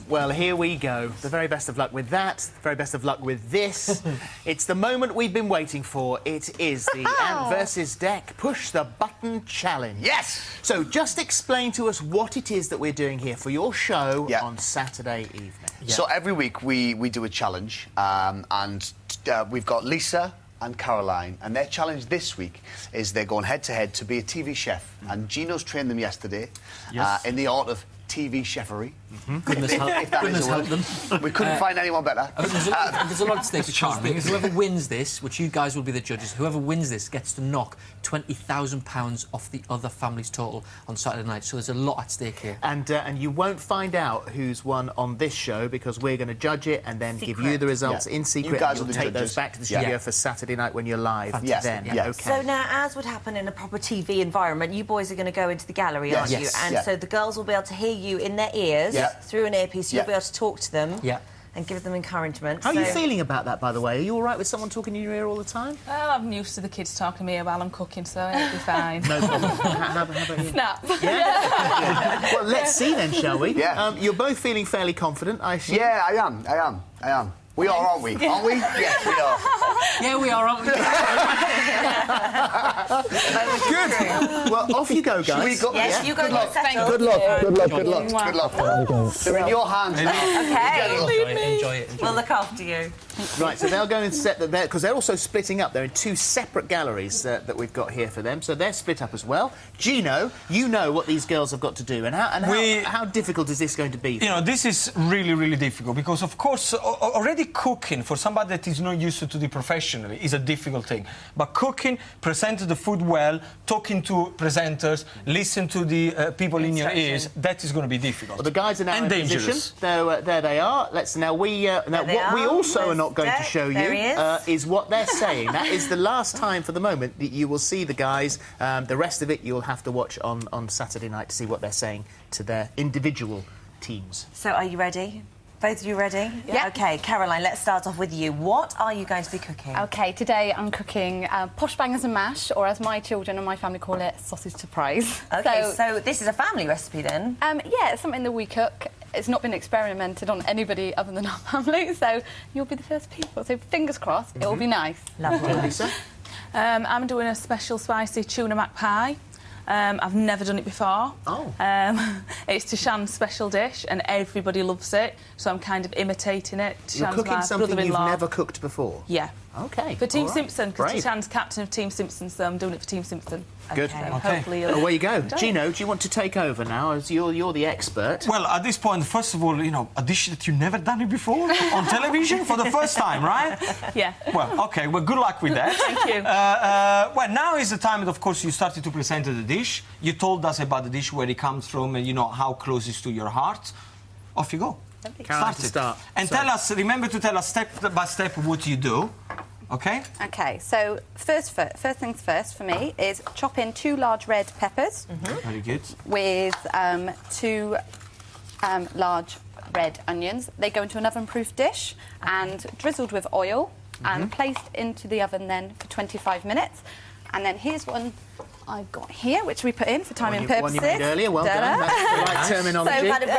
Well, here we go. The very best of luck with that. The very best of luck with this. It's the moment we've been waiting for. It is the Ant versus Dec Push the Button Challenge. Yes! So just explain to us what it is that we're doing here for your show on Saturday evening. So every week we do a challenge, and we've got Lisa and Caroline, and their challenge this week is they're going head-to-head to be a TV chef. And Gino's trained them yesterday in the art of TV chefery. Goodness help them. We couldn't find anyone better. There's a lot at stake. Charming. Whoever wins this, which you guys will be the judges, whoever wins this gets to knock £20,000 off the other family's total on Saturday night. So there's a lot at stake here. And you won't find out who's won on this show because we're going to judge it and then give you the results in secret. You guys will will take judges. those back to the studio for Saturday night when you're live. Then. Okay. So now, as would happen in a proper TV environment, you boys are going to go into the gallery, aren't you? And so the girls will be able to hear you in their ears through an earpiece. You'll be able to talk to them and give them encouragement. How are you feeling about that, by the way? Are you all right with someone talking in your ear all the time? Well, I'm used to the kids talking to me while I'm cooking, so it'll be fine. No problem. How about you? Snap. Yeah? Well, let's see then, shall we? Yeah. You're both feeling fairly confident, I assume? Yeah, I am. We are, aren't we? Aren't we? Yes, we are. Yeah, we are, aren't we? Good. Well, off you go, guys. We got yes, you go and get settled. Good luck. Good luck. They're in your hands now. OK. Enjoy it. We'll look after you. Right, so they'll go and set them there, because they're also splitting up. They're in two separate galleries that we've got here for them, so they're split up as well. Gino, you know what these girls have got to do, and how difficult is this going to be? You know, this is really, really difficult, because, of course, already cooking, for somebody that is not used to do it professionally, is a difficult thing. But cooking, presenting the food well, talking to presenters, listen to the people in your ears, that is going to be difficult. Well, the guys are now in dangerous. position. There they are. What we also are not going to show you is what they're saying. That is the last time for the moment that you will see the guys. The rest of it you'll have to watch on Saturday night to see what they're saying to their individual teams. So are you ready? Both of you ready? Yeah. OK, Caroline, let's start off with you. What are you going to be cooking? OK, today I'm cooking posh bangers and mash, or as my children and my family call it, sausage surprise. OK, so this is a family recipe then? Yeah, it's something that we cook. It's not been experimented on anybody other than our family, so you'll be the first people. So fingers crossed, it will be nice. Lovely. Lisa? I'm doing a special spicy tuna mac pie. I've never done it before. It's Tishan's special dish, and everybody loves it, so I'm kind of imitating it. You're cooking something you've never cooked before? Yeah. OK. For Team Simpson, because Tishan's captain of Team Simpson, so I'm doing it for Team Simpson. Good. Hopefully away you go. Gino, do you want to take over now, as you're the expert? Well, at this point, first of all, you know, a dish that you've never done it before on television for the first time, right? Yeah. Well, OK, well, good luck with that. Thank you. Well, now is the time that, of course, you started to present the dish. You told us about the dish, where it comes from, and, you know, how close it is to your heart. Off you go. Caroline, start. And remember to tell us step by step what you do. OK? OK, so first things first for me is chop in 2 large red peppers. Very good. With 2 large red onions. They go into an oven-proof dish and drizzled with oil and placed into the oven then for 25 minutes. And then here's one I've got here, which we put in for timing purposes. One you made earlier, well done. That's the right terminology. So kind of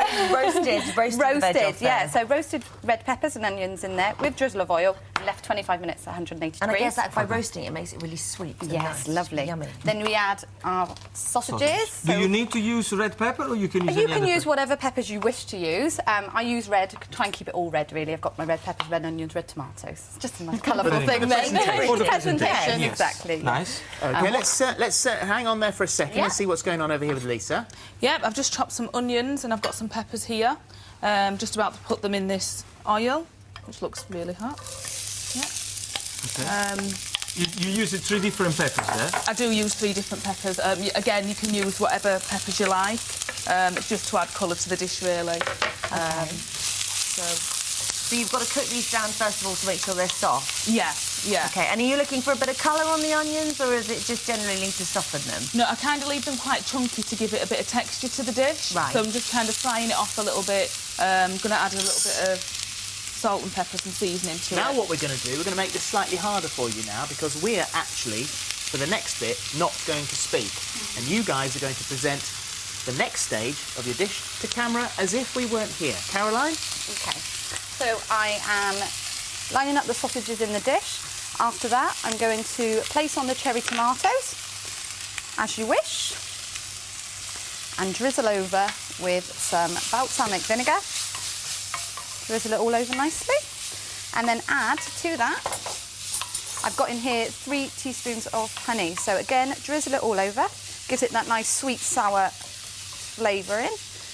roasted, yeah. So roasted red peppers and onions in there with drizzle of oil, left 25 minutes at 180 degrees. And I guess that by roasting it makes it really sweet. Yes, nice. lovely. Yummy. Then we add our sausages. Do you need to use red pepper, or you can use You can use whatever peppers you wish to use. I use red, try and keep it all red, really. I've got my red peppers, red onions, red tomatoes. It's just a nice colourful thing. For the presentation, exactly. Nice. OK, let's hang on there for a second and see what's going on over here with Lisa. Yep, I've just chopped some onions and I've got some peppers here. Just about to put them in this oil, which looks really hot. Yeah. OK. You use 3 different peppers there? I do use 3 different peppers. Again, you can use whatever peppers you like. It's just to add colour to the dish, really. So you've got to cook these down first of all to make sure they're soft? Yeah. OK, and are you looking for a bit of colour on the onions, or is it just generally to soften them? No, I kind of leave them quite chunky to give it a bit of texture to the dish. Right. So I'm just kind of frying it off a little bit. I'm going to add a little bit of salt and pepper and seasoning to it. Now what we're going to do, we're going to make this slightly harder for you now, because we're actually, for the next bit, not going to speak. And you guys are going to present the next stage of your dish to camera as if we weren't here. Caroline? OK. So I am lining up the sausages in the dish. After that, I'm going to place on the cherry tomatoes, as you wish, and drizzle over with some balsamic vinegar. Drizzle it all over nicely. And then add to that, I've got in here 3 teaspoons of honey. So again, drizzle it all over. Gives it that nice sweet, sour flavouring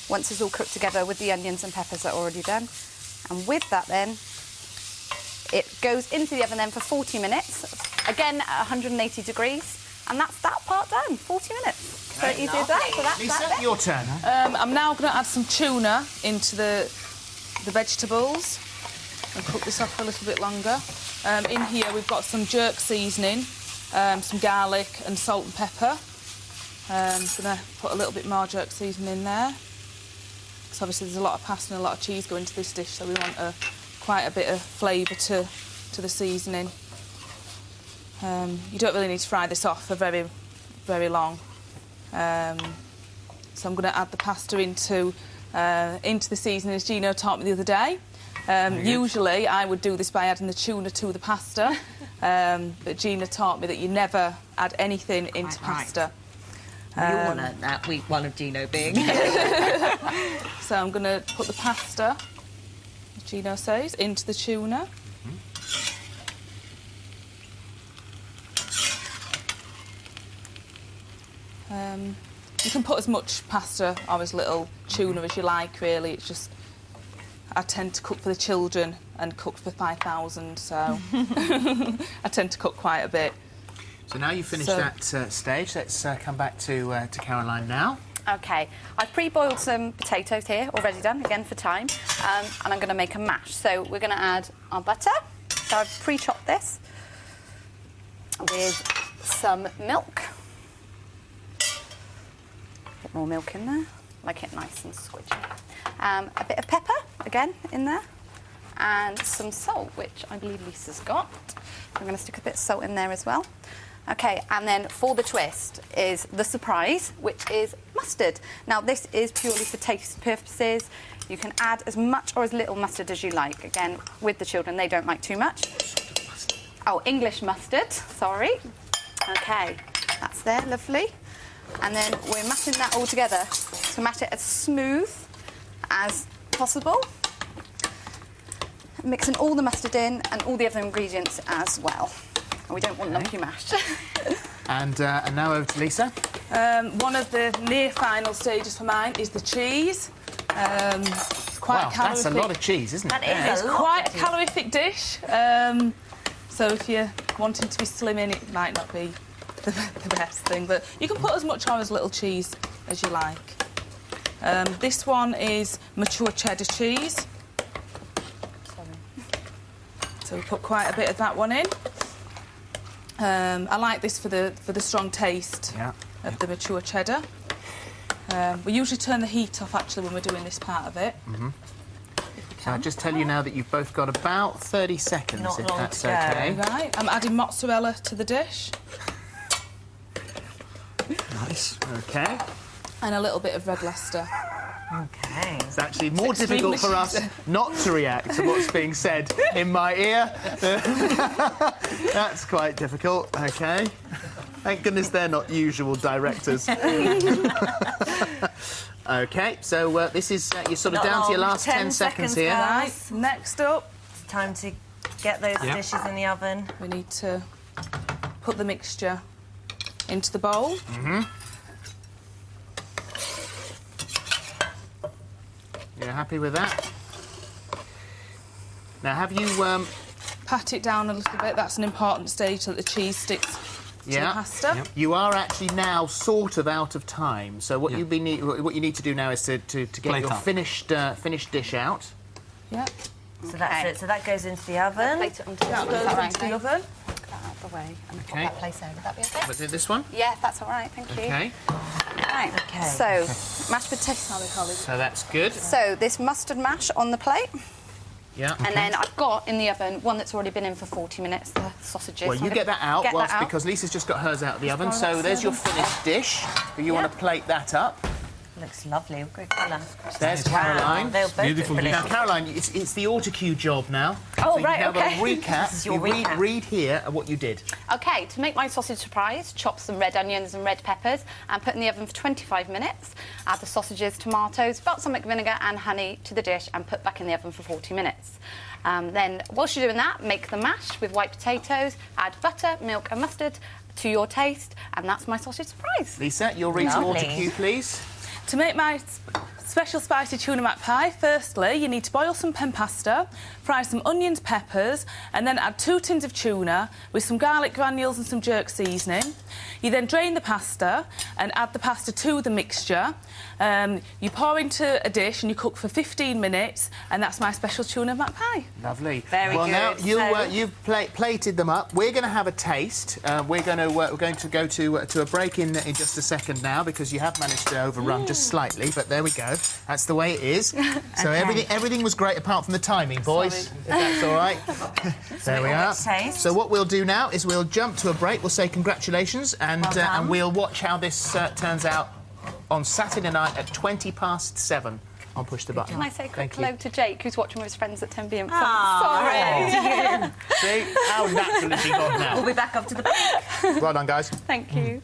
once it's all cooked together with the onions and peppers that are already done. And with that then, it goes into the oven then for 40 minutes, again at 180 degrees. And that's that part done, 40 minutes. Okay. So easy as that. So that's Lisa, that your turn. I'm now going to add some tuna into the vegetables and cook this off for a little bit longer. In here we've got some jerk seasoning, some garlic and salt and pepper. I'm going to put a little bit more jerk seasoning in there. Because obviously there's a lot of pasta and a lot of cheese going into this dish, so we want quite a bit of flavour to the seasoning. You don't really need to fry this off for very, very long. So I'm going to add the pasta into the seasoning as Gino taught me the other day. Usually I would do this by adding the tuna to the pasta, but Gina taught me that you never add anything into pasta. You want that week one of Gino being. So I'm going to put the pasta, as Gino says, into the tuna. You can put as much pasta or as little tuna as you like, really. It's just I tend to cook for the children and cook for 5,000, so I tend to cook quite a bit. So now you've finished that stage, let's come back to Caroline now. OK, I've pre-boiled some potatoes here, already done, again for time, and I'm going to make a mash. So we're going to add our butter. So I've pre-chopped this with some milk. A bit more milk in there, like it nice and squidgy. A bit of pepper, again, in there, and some salt, which I believe Lisa's got. I'm going to stick a bit of salt in there as well. OK, and then for the twist is the surprise, which is mustard. Now, this is purely for taste purposes. You can add as much or as little mustard as you like. Again, with the children, they don't like too much. Oh, English mustard, sorry. OK, that's there, lovely. And then we're mashing that all together to mash it as smooth as possible. Mixing all the mustard in and all the other ingredients as well. And we don't want them too mashed. And now over to Lisa. One of the near final stages for mine is the cheese. It's quite wow, that's a lot of cheese, isn't it? It's quite a calorific dish. So if you're wanting to be slimming, it might not be the best thing, but you can put as much or as little cheese as you like. This one is mature cheddar cheese. So we put quite a bit of that one in. I like this for the strong taste of the mature cheddar. We usually turn the heat off, actually, when we're doing this part of it. So I'll just tell you now that you've both got about 30 seconds, Not if long that's to go. OK. Right, I'm adding mozzarella to the dish. Nice. OK. And a little bit of red Leicester. OK. It's actually more difficult for us not to react to what's being said in my ear. That's quite difficult. OK. Thank goodness they're not usual directors. OK, so this is... you're sort of down to your last 10 seconds here. Right, next up... It's time to get those dishes in the oven. We need to put the mixture into the bowl. You're happy with that? Now, have you... pat it down a little bit. That's an important stage so that the cheese sticks to the pasta. Yep. You are actually now sort of out of time. So what you need to do now is to get your finished dish out. Yep. So that's it. So that goes into the oven. Plate it onto That goes into the oven. Put that out of the way and put that place there. Would that be OK? But this one? Yeah, that's all right, thank you. OK. Right, Okay. so mashed potatoes. So that's good. So this mustard mash on the plate. Yeah. And then I've got in the oven one that's already been in for 40 minutes, the sausages. Well, you get that out, because Lisa's just got hers out of the oven. So there's your finished dish. You want to plate that up. Looks lovely. Great colour. There's Caroline. They'll both Beautiful. Now, Caroline, it's the autocue job now. Oh, so right, you OK. have a recap. This is your recap. Read here what you did. OK, to make my sausage surprise, chop some red onions and red peppers and put in the oven for 25 minutes. Add the sausages, tomatoes, balsamic vinegar and honey to the dish and put back in the oven for 40 minutes. Then, whilst you're doing that, make the mash with white potatoes, add butter, milk and mustard to your taste, and that's my sausage surprise. Lisa, you'll read some autocue, please. To make my special spicy tuna mac pie, firstly, you need to boil some pen pasta, fry some onions, peppers, and then add 2 tins of tuna with some garlic granules and some jerk seasoning. You then drain the pasta and add the pasta to the mixture. You pour into a dish and you cook for 15 minutes, and that's my special tuna mac pie. Lovely. Very good. Now you've plated them up. We're going to have a taste. We're going to go to a break in just a second now because you have managed to overrun just slightly. But there we go. That's the way it is. So everything was great apart from the timing, boys. If that's all right. There we are. So what we'll do now is we'll jump to a break. We'll say congratulations and we'll watch how this turns out on Saturday night at 7:20 on Push the Button. Can I say a quick hello to Jake, who's watching with his friends at 10 p.m. Sorry. See how natural has he got now? We'll be back after the break. Well done, guys. Thank you.